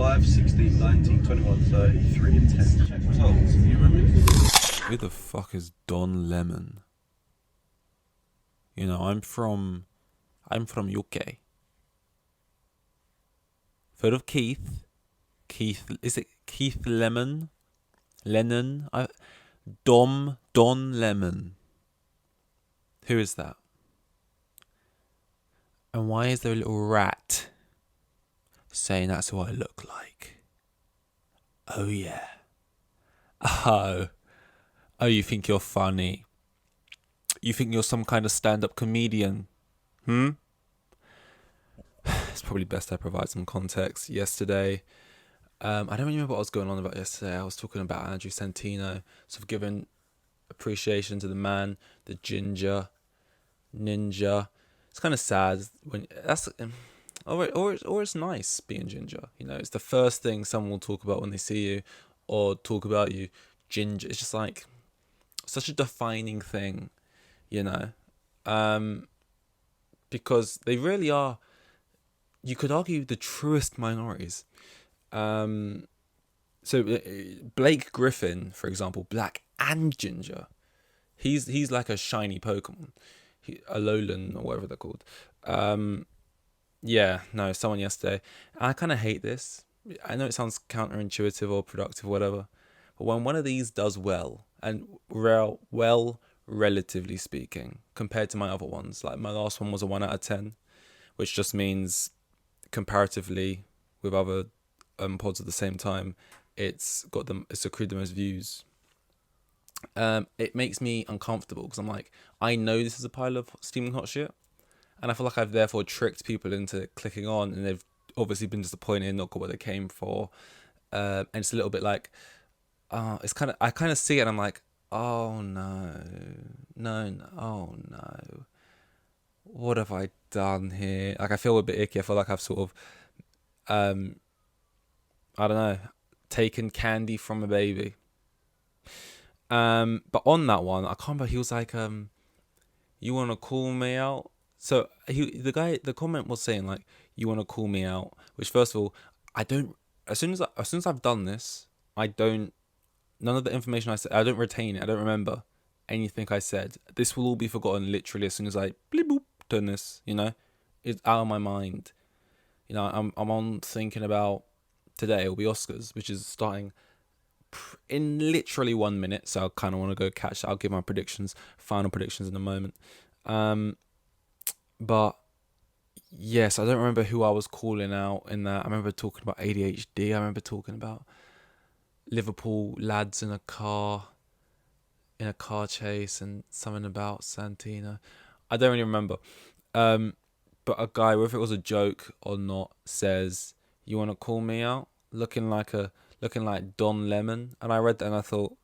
5, 16, 19, 21, 30, 3 and 10. Check results. You remember? Who the fuck is Don Lemon? You know, I'm from UK. Heard of Keith? Is it Keith Lemon? Lennon? Don Lemon. Who is that? And why is there a little rat saying that's what I look like? Oh yeah. Oh, you think you're funny? You think you're some kind of stand-up comedian? It's probably best I provide some context. Yesterday, I don't really remember what I was going on about yesterday. I was talking about Andrew Santino, sort of giving appreciation to the man, the ginger ninja. It's kind of sad when that's, or it's nice being ginger. You know, it's the first thing someone will talk about when they see you, or talk about you. Ginger. It's just like such a defining thing, you know, because they really are. You could argue the truest minorities. So Blake Griffin, for example, black and ginger. He's like a shiny Pokemon, Alolan or whatever they're called. Yeah, no, someone yesterday. And I kind of hate this. I know it sounds counterintuitive or productive, or whatever, but when one of these does well, and well, relatively speaking, compared to my other ones, like my last one was a 1 out of 10, which just means comparatively with other pods at the same time, it's accrued the most views. It makes me uncomfortable because I'm like, I know this is a pile of steaming hot shit, and I feel like I've therefore tricked people into clicking on, and they've obviously been disappointed, not got what they came for. And it's a little bit like, it's kind of, I kind of see it and I'm like, oh no, oh no, what have I done here? Like, I feel a bit icky. I feel like I've sort of, I don't know, taken candy from a baby. But on that one, I can't remember. He was like, "You want to call me out?" So the comment was saying like, "You want to call me out?" Which, first of all, I don't. As soon as I've done this, I don't. None of the information I said, I don't retain it. I don't remember anything I said. This will all be forgotten literally as soon as I bleep boop done this. You know, it's out of my mind. You know, I'm on thinking about today. It'll be Oscars, which is starting in literally 1 minute, so I kind of want to go catch. I'll give my final predictions in a moment. But yes, I don't remember who I was calling out in that. I remember talking about ADHD. I remember talking about Liverpool lads in a car chase, and something about Santino. I don't really remember. But a guy, whether it was a joke or not, says, "You want to call me out?" Looking like Don Lemon, and I read that and I thought,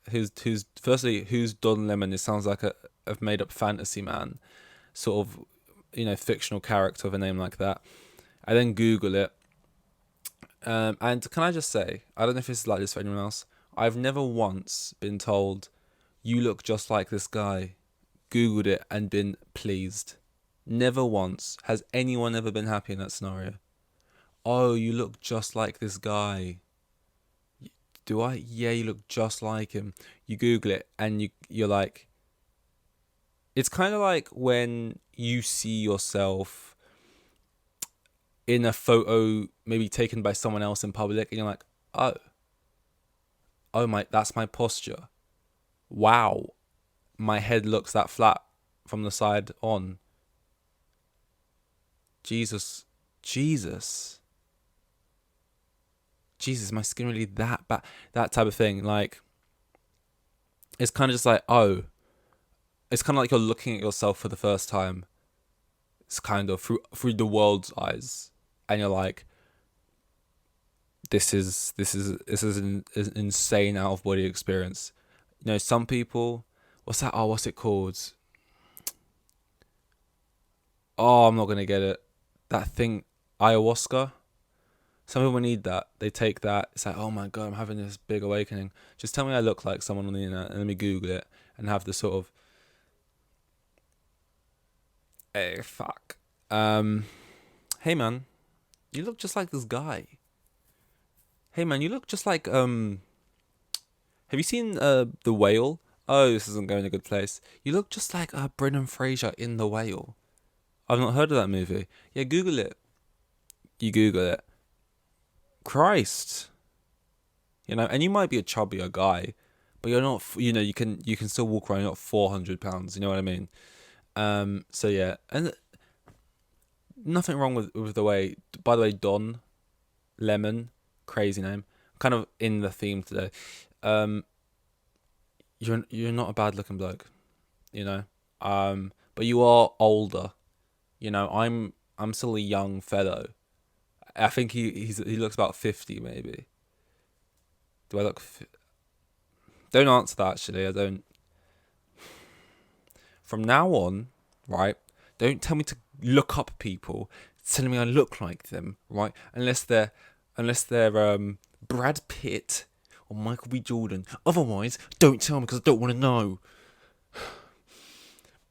who's Don Lemon? It sounds like a made up fantasy man, sort of, you know, fictional character of a name like that. I then Google it, and can I just say, I don't know if it's like this for anyone else. I've never once been told, "You look just like this guy." Googled it and been pleased. Never once has anyone ever been happy in that scenario. Oh, you look just like this guy. Do I? Yeah, you look just like him. You Google it and you're like, it's kind of like when you see yourself in a photo maybe taken by someone else in public and you're like, that's my posture. Wow, my head looks that flat from the side on. Jesus, my skin really that bad? That type of thing. Like, it's kind of just like, it's kind of like you're looking at yourself for the first time. It's kind of through the world's eyes, and you're like, this is an insane out of body experience. You know, some people, what's it called? Oh, I'm not gonna get it. That thing, ayahuasca. Some people need that. They take that. It's like, oh my God, I'm having this big awakening. Just tell me I look like someone on the internet and let me Google it and have the sort of, hey, fuck. Hey man, You look just like this guy. Hey man, you look just like have you seen The Whale? Oh, this isn't going a good place. You look just like Brendan Fraser in The Whale. I've not heard of that movie. Yeah, Google it. You Google it. Christ. You know, and you might be a chubbier guy, but you're not. You know, you can still walk around. You're not 400 pounds. You know what I mean? So yeah, and nothing wrong with the way. By the way, Don Lemon, crazy name. Kind of in the theme today. Um, you're not a bad looking bloke, you know. But you are older. You know, I'm still a young fellow. I think he looks about 50 maybe. Do I look? Don't answer that actually. I don't. From now on, right? Don't tell me to look up people telling me I look like them, right? Unless they're Brad Pitt or Michael B. Jordan. Otherwise, don't tell me because I don't want to know.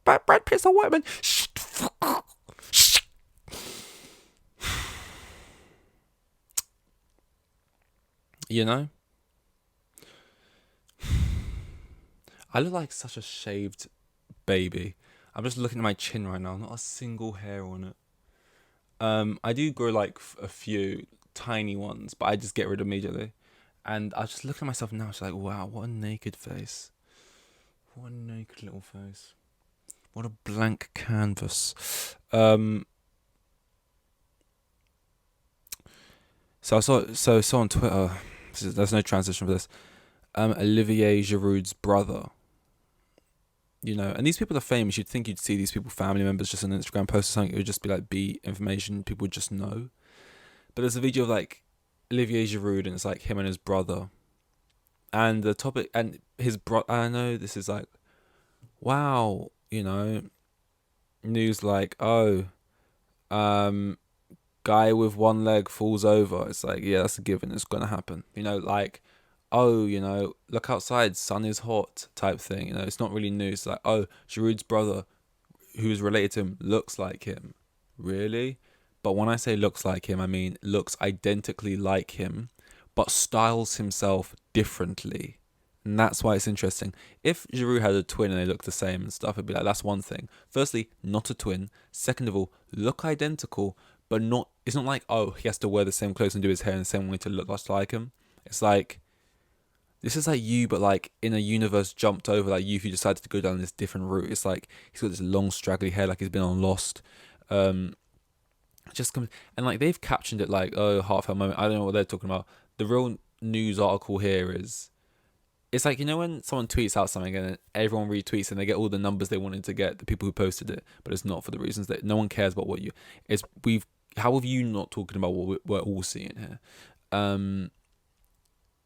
Brad Pitt's a white man. Shh, fuck up. Shh. You know? I look like such a shaved baby. I'm just looking at my chin right now. Not a single hair on it. I do grow like a few tiny ones, but I just get rid immediately. And I just look at myself now. It's like, wow, what a naked face. What a naked little face. What a blank canvas. So I saw on Twitter. There's no transition for this. Olivier Giroud's brother. You know, and these people are famous. You'd think you'd see these people, family members, just on an Instagram post or something. It would just be like information people would just know. But there's a video of like Olivier Giroud, and it's like him and his brother. And the topic, and his brother, I know this is like, wow, you know, news like, oh, guy with one leg falls over. It's like, yeah, that's a given. It's gonna happen. You know, like, oh, you know, look outside, sun is hot type thing. You know, it's not really news. It's like, oh, Giroud's brother, who's related to him, looks like him. Really? But when I say looks like him, I mean looks identically like him, but styles himself differently. And that's why it's interesting. If Giroud had a twin and they looked the same and stuff, it'd be like, that's one thing. Firstly, not a twin. Second of all, look identical, but not. It's not like, oh, he has to wear the same clothes and do his hair in the same way to look much like him. It's like, this is like you, but like in a universe jumped over, like you who decided to go down this different route. It's like he's got this long straggly hair, like he's been on Lost. Just comes, and like they've captioned it like, oh, heartfelt moment. I don't know what they're talking about. The real news article here is, it's like, you know, when someone tweets out something and everyone retweets and they get all the numbers they wanted to get, the people who posted it, but it's not for the reasons that no one cares about what you. It's we've. How have you not talking about what we're all seeing here?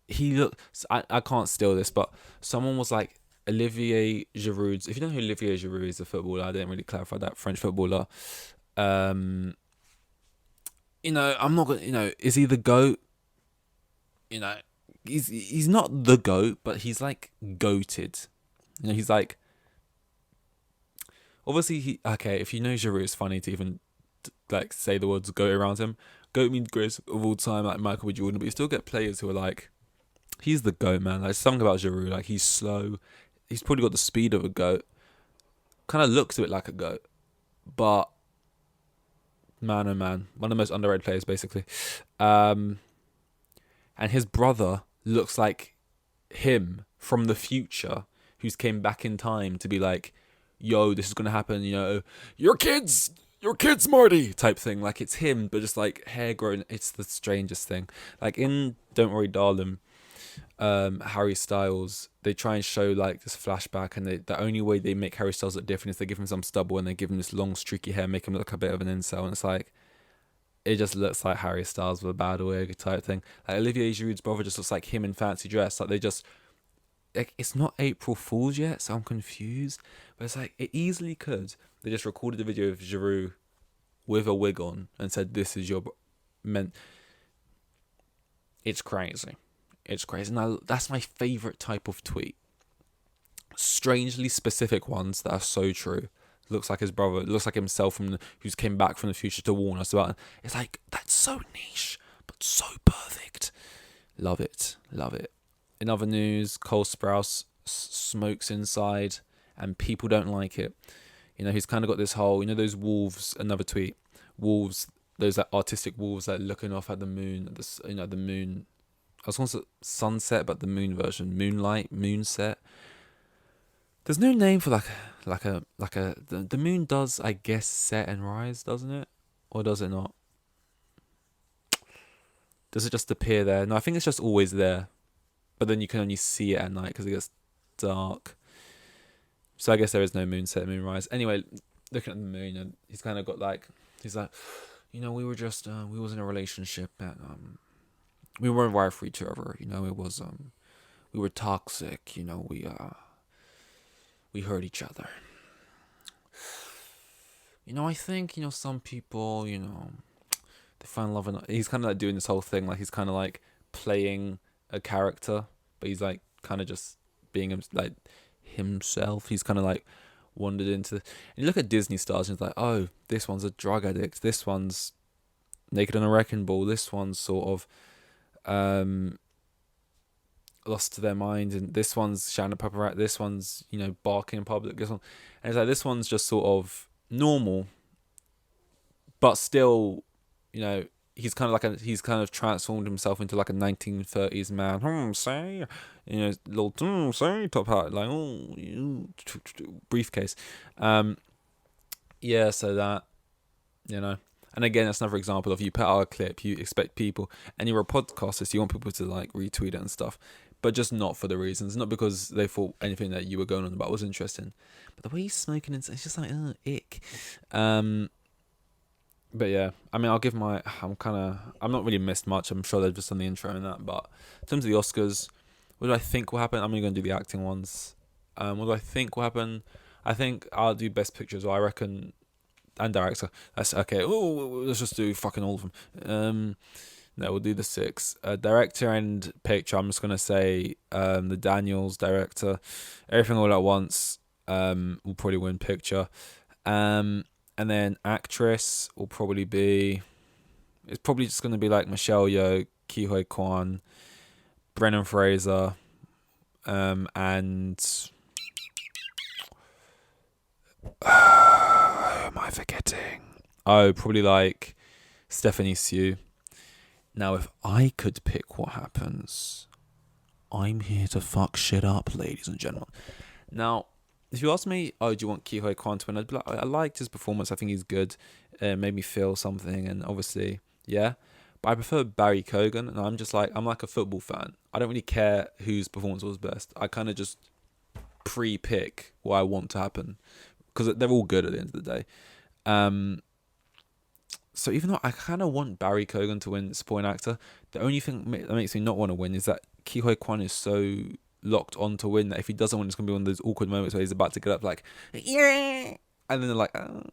He looks. I can't steal this, but someone was like, Olivier Giroud's. If you don't know who Olivier Giroud is, a footballer, I didn't really clarify that, French footballer. You know, I'm not gonna. You know, is he the GOAT? You know, he's not the GOAT, but he's like goated. You know, he's like. Obviously, okay. If you know Giroud, it's funny to even like say the words GOAT around him. GOAT means greatest of all time, like Michael B. Jordan, but you still get players who are like, he's the GOAT, man. Like something about Giroud, like he's slow. He's probably got the speed of a GOAT. Kind of looks a bit like a GOAT, but man, oh man, one of the most underrated players, basically. And his brother looks like him from the future, who's came back in time to be like, yo, this is gonna happen. You know, your kids, Marty, type thing. Like it's him, but just like hair grown. It's the strangest thing. Like in Don't Worry, Darling, Harry Styles, they try and show like this flashback, and the only way they make Harry Styles look different is they give him some stubble and they give him this long streaky hair, make him look a bit of an incel, and it's like, it just looks like Harry Styles with a bad wig type thing. Like Olivier Giroud's brother just looks like him in fancy dress. Like they just, like, it's not April Fool's yet, so I'm confused. But it's like, it easily could. They just recorded a video of Giroud with a wig on and said, "This is your meant." It's crazy. It's crazy. Now that's my favorite type of tweet. Strangely specific ones that are so true. looks like his brother, looks like himself who's came back from the future to warn us about. It's like, that's so niche, but so perfect. Love it, love it. In other news, Cole Sprouse smokes inside, and people don't like it. He's kind of got this whole, those wolves. Another tweet, wolves. Those like artistic wolves like looking off at the moon. The moon. I was going to say sunset, but the moon version, moonlight, moonset. There's no name for the moon does, I guess, set and rise, doesn't it? Or does it not? Does it just appear there? No, I think it's just always there. But then you can only see it at night because it gets dark. So I guess there is no moon set, moon rise. Anyway, looking at the moon, and he's kind of got he's like, we were just, we was in a relationship and we weren't wired for each other. It was, we were toxic. We hurt each other. I think, some people, they find love in. He's kind of like doing this whole thing, like he's kind of like playing a character, but he's like kind of just being like himself. He's kind of like wandered into. And you look at Disney stars, and it's like, oh, this one's a drug addict. This one's naked on a wrecking ball. This one's sort of lost to their mind, and this one's shouting at paparazzi. This one's barking in public. This one, and it's like this one's just sort of normal, but still, he's kind of transformed himself into like a 1930s man. Say, little say top hat, like briefcase. Yeah, so that, and again, that's another example of you put out a clip, you expect people, and you're a podcaster, so you want people to like retweet it and stuff, but just not for the reasons, not because they thought anything that you were going on about was interesting, but the way he's smoking, it's just like, ick. But yeah, I mean, I'm not really missed much. I'm sure they've just done the intro and that. But in terms of the Oscars, what do I think will happen? I'm only going to do the acting ones. What do I think will happen? I think I'll do Best Picture as well. I reckon, and Director. That's okay. Oh, let's just do fucking all of them. No, we'll do the 6. Director and Picture, I'm just going to say the Daniels Director. Everything All at Once will probably win Picture. And then actress will probably be... It's probably just going to be like Michelle Yeoh, Ke Huy Quan, Brendan Fraser, and... who am I forgetting? Oh, probably like Stephanie Sue. Now, if I could pick what happens, I'm here to fuck shit up, ladies and gentlemen. Now... If you ask me, do you want Ke Huy Quan to win? I'd be like, I liked his performance. I think he's good. Made me feel something, and obviously, yeah. But I prefer Barry Keoghan, and I'm like a football fan. I don't really care whose performance was best. I kind of just pre-pick what I want to happen because they're all good at the end of the day. So even though I kind of want Barry Keoghan to win supporting actor, the only thing that makes me not want to win is that Ke Huy Quan is so locked on to win that if he doesn't win, it's gonna be one of those awkward moments where he's about to get up like, yeah, and then they're like, oh.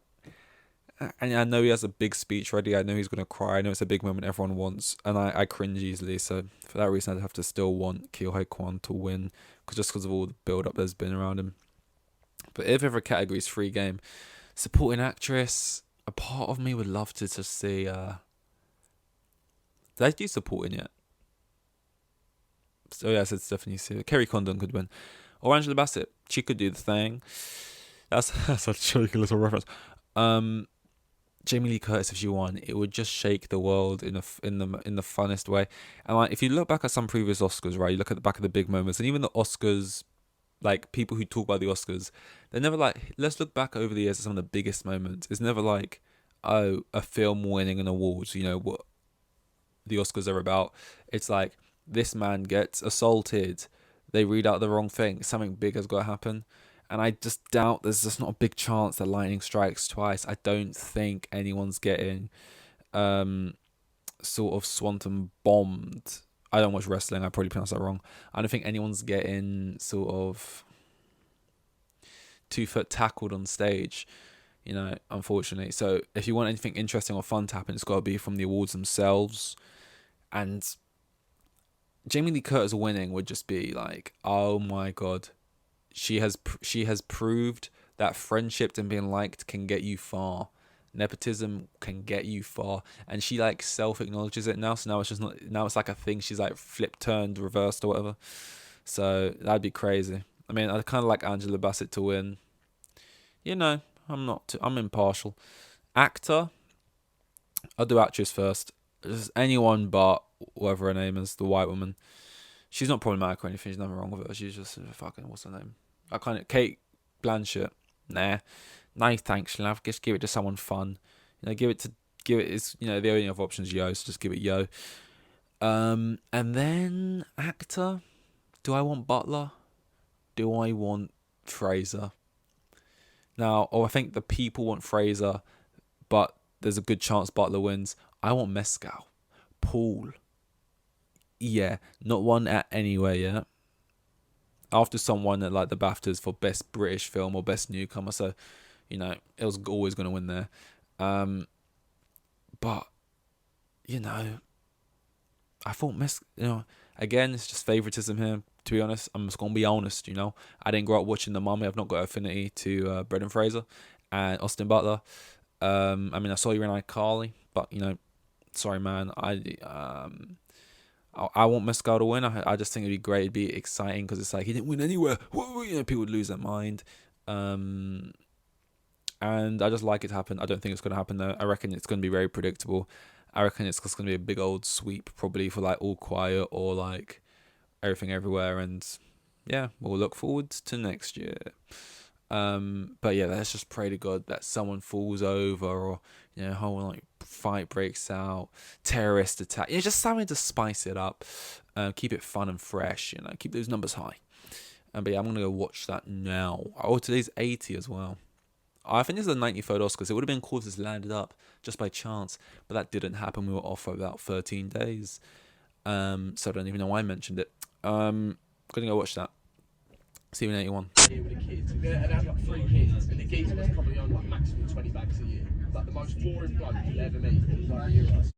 And I know he has a big speech ready. I know he's gonna cry. I know it's a big moment everyone wants, and I cringe easily. So for that reason, I'd have to still want Ke Huy Quan to win, because of all the build up there's been around him. But if ever category is free game, supporting actress, a part of me would love to just see. Did I do supporting yet? So yeah, I said Stephanie Sue. Kerry Condon could win. Or Angela Bassett. She could do the thing. That's a cheeky little reference. Jamie Lee Curtis, if she won, it would just shake the world in the funnest way. And like, if you look back at some previous Oscars, right, you look at the back of the big moments, and even the Oscars, like people who talk about the Oscars, they're never like, let's look back over the years at some of the biggest moments. It's never like, oh, a film winning an award. What the Oscars are about. It's like, this man gets assaulted, they read out the wrong thing, something big has got to happen. And I just doubt there's just not a big chance that lightning strikes twice. I don't think anyone's getting sort of Swanton bombed. I don't watch wrestling, I probably pronounced that wrong. I don't think anyone's getting sort of 2 foot tackled on stage, unfortunately. So if you want anything interesting or fun to happen, it's got to be from the awards themselves. And Jamie Lee Curtis winning would just be like, oh my god, she has proved that friendship and being liked can get you far. Nepotism can get you far, and she like self acknowledges it now. So now it's just not. Now it's like a thing. She's like flipped, turned, reversed, or whatever. So that'd be crazy. I mean, I kind of like Angela Bassett to win. You know, I'm impartial. Actor, I'll do actress first. Just anyone but whatever her name is, the white woman. She's not problematic or anything. There's nothing wrong with her. She's just fucking, what's her name? I kind of Kate Blanchett. Nah, no thanks, love. Just give it to someone fun. You know, give it. It's the only other option is Yo. So just give it Yo. And then actor. Do I want Butler? Do I want Fraser? Now, I think the people want Fraser, but there's a good chance Butler wins. I want Mescal. Paul. Yeah, not won at anywhere yet. After someone at like the BAFTAs for Best British Film or Best Newcomer, so it was always going to win there. But I thought again, it's just favoritism here. To be honest, I'm just gonna be honest. I didn't grow up watching The Mummy. I've not got affinity to Brendan Fraser and Austin Butler. I mean, I saw you in iCarly, but sorry, man. I want Mescal to win. I just think it'd be great. It'd be exciting because it's like he didn't win anywhere. People would lose their mind. And I just like it to happen. I don't think it's gonna happen though. I reckon it's gonna be very predictable. I reckon it's just gonna be a big old sweep, probably for like All Quiet or like Everything Everywhere, and yeah, we'll look forward to next year. But yeah, let's just pray to God that someone falls over or whole like fight breaks out, terrorist attack. Just something to spice it up, keep it fun and fresh. Keep those numbers high. But yeah, I'm gonna go watch that now. Oh, today's 80 as well. I think this is the 93rd Oscars. It would have been cool if this landed up just by chance, but that didn't happen. We were off for about 13 days. So I don't even know why I mentioned it. Gonna go watch that. See you in 81. With the kids, and they had like 3 kids, and the geezer was probably on like maximum 20 bags a year. Like the most boring bloke you'll ever meet, like Euros.